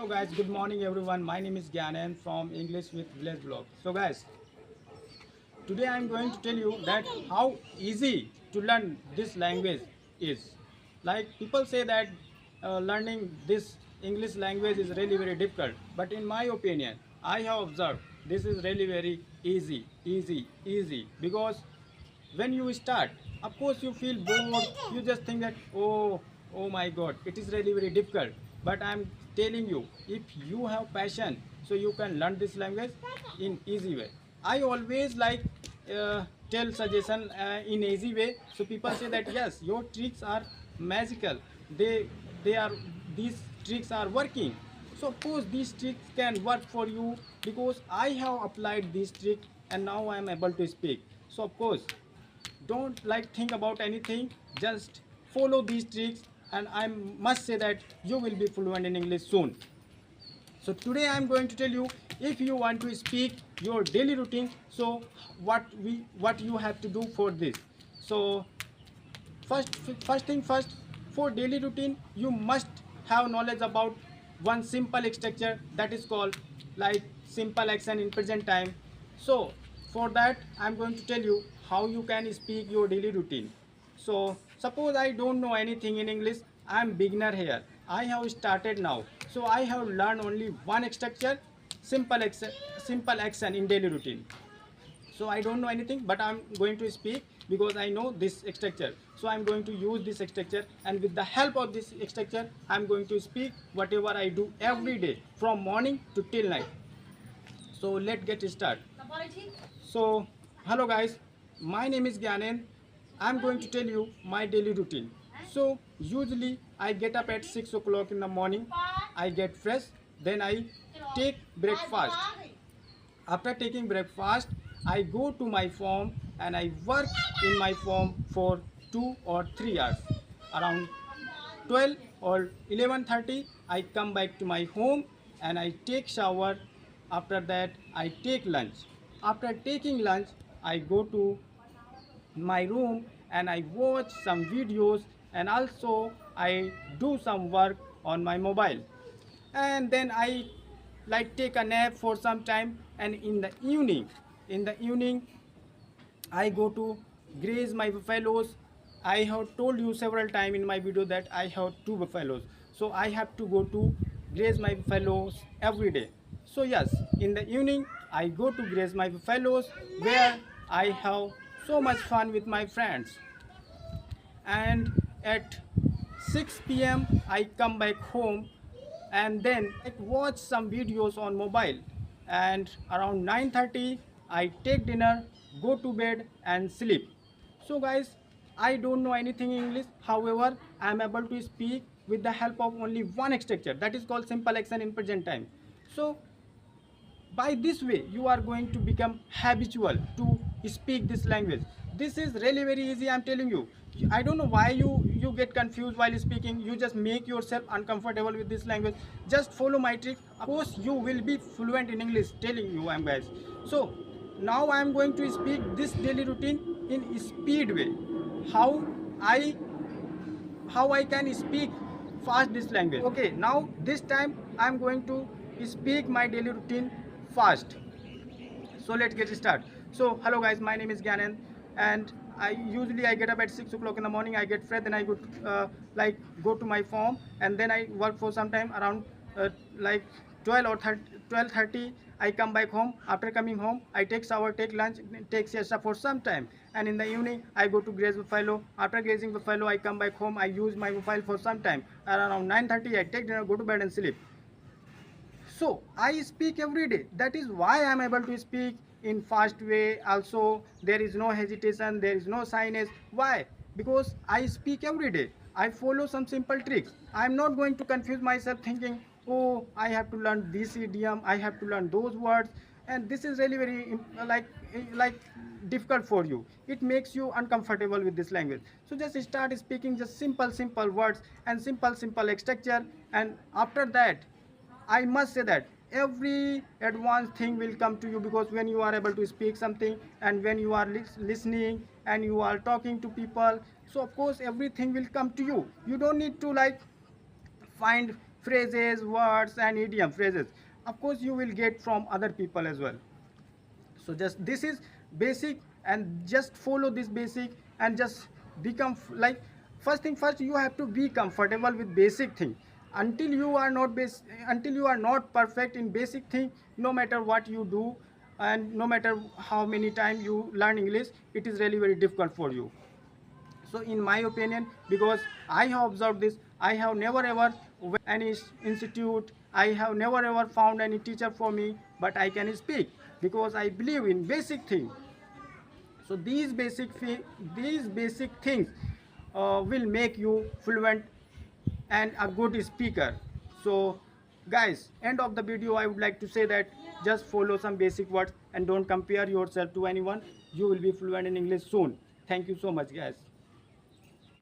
So guys, good morning everyone. My name is Gyanan from English with Village Blog. So guys, today I am going to tell you that how easy to learn this language is. Like people say that learning this English language is really very difficult, but in my opinion, I have observed this is really very easy because when you start, of course you feel bored, you just think that oh my god, it is really very difficult, but I'm telling you, if you have passion, so you can learn this language in easy way. I always like tell suggestion in easy way, so people say that yes, your tricks are magical, they are, these tricks are working. So of course these tricks can work for you because I have applied this trick and now I am able to speak. So of course don't like think about anything, just follow these tricks and I must say that you will be fluent in English soon. So today I am going to tell you, if you want to speak your daily routine, so what you have to do for this. So first thing first, for daily routine you must have knowledge about one simple structure that is called like simple action in present time. So for that I'm going to tell you how you can speak your daily routine. So suppose I don't know anything in English, I'm beginner here, I have started now, so I have learned only one structure, simple action in daily routine. So I don't know anything, but I'm going to speak because I know this structure. So I'm going to use this structure, and with the help of this structure I'm going to speak whatever I do every day from morning to till night. So let's get started. So hello guys, my name is Gyanen. I'm going to tell you my daily routine. So usually I get up at 6 o'clock in the morning, I get fresh, then I take breakfast. After taking breakfast, I go to my farm and I work in my farm for 2 or 3 hours. Around 12 or 11:30, I come back to my home and I take shower. After that, I take lunch. After taking lunch, I go to my room and I watch some videos, and also I do some work on my mobile, and then I like take a nap for some time, and in the evening I go to graze my buffaloes. I have told you several times in my video that I have two buffaloes. So I have to go to graze my buffaloes every day. So yes, in the evening I go to graze my buffaloes where I have so much fun with my friends. And at 6 p.m. I come back home and then I watch some videos on mobile, and around 9:30 I take dinner, go to bed and sleep. So guys, I don't know anything English, however I am able to speak with the help of only one structure, that is called simple action in present time. So by this way you are going to become habitual to speak this language. This is really very easy, I'm telling you. I don't know why you get confused while speaking, you just make yourself uncomfortable with this language. Just follow my trick, of course you will be fluent in English, telling you I'm guys. So now I am going to speak this daily routine in speed way, how i I can speak fast this language. Okay, now this time I'm going to speak my daily routine fast. So let's get started. So hello guys, my name is Gyanan, and I get up at 6 o'clock in the morning. I get fresh, then I go to, go to my farm, and then I work for some time around like 12 or 12:30. I come back home. After coming home, I take shower, take lunch, take siesta for some time, and in the evening I go to graze buffalo. After grazing buffalo, I come back home. I use my mobile for some time. Around 9:30, I take dinner, go to bed and sleep. So I speak every day. That is why I am able to speak in fast way. Also, there is no hesitation, there is no shyness. Why? Because I speak every day. I follow some simple tricks. I am not going to confuse myself thinking, oh, I have to learn this idiom, I have to learn those words, and this is really very like difficult for you. It makes you uncomfortable with this language. So just start speaking just simple words and simple structure, and after that I must say that every advanced thing will come to you, because when you are able to speak something and when you are listening and you are talking to people, so of course everything will come to you. You don't need to like find phrases, words and idiom phrases. Of course you will get from other people as well. So just this is basic, and just follow this basic and just become like, first thing first, you have to be comfortable with basic thing. Until you are not until you are not perfect in basic thing, no matter what you do and no matter how many time you learn English, it is really very difficult for you. So in my opinion, because I have observed this, I have never ever went any institute, I have never ever found any teacher for me, but I can speak because I believe in basic thing. So these basic things will make you fluent and a good speaker. So guys, end of the video I would like to say that just follow some basic words and don't compare yourself to anyone. You will be fluent in English soon. Thank you so much guys.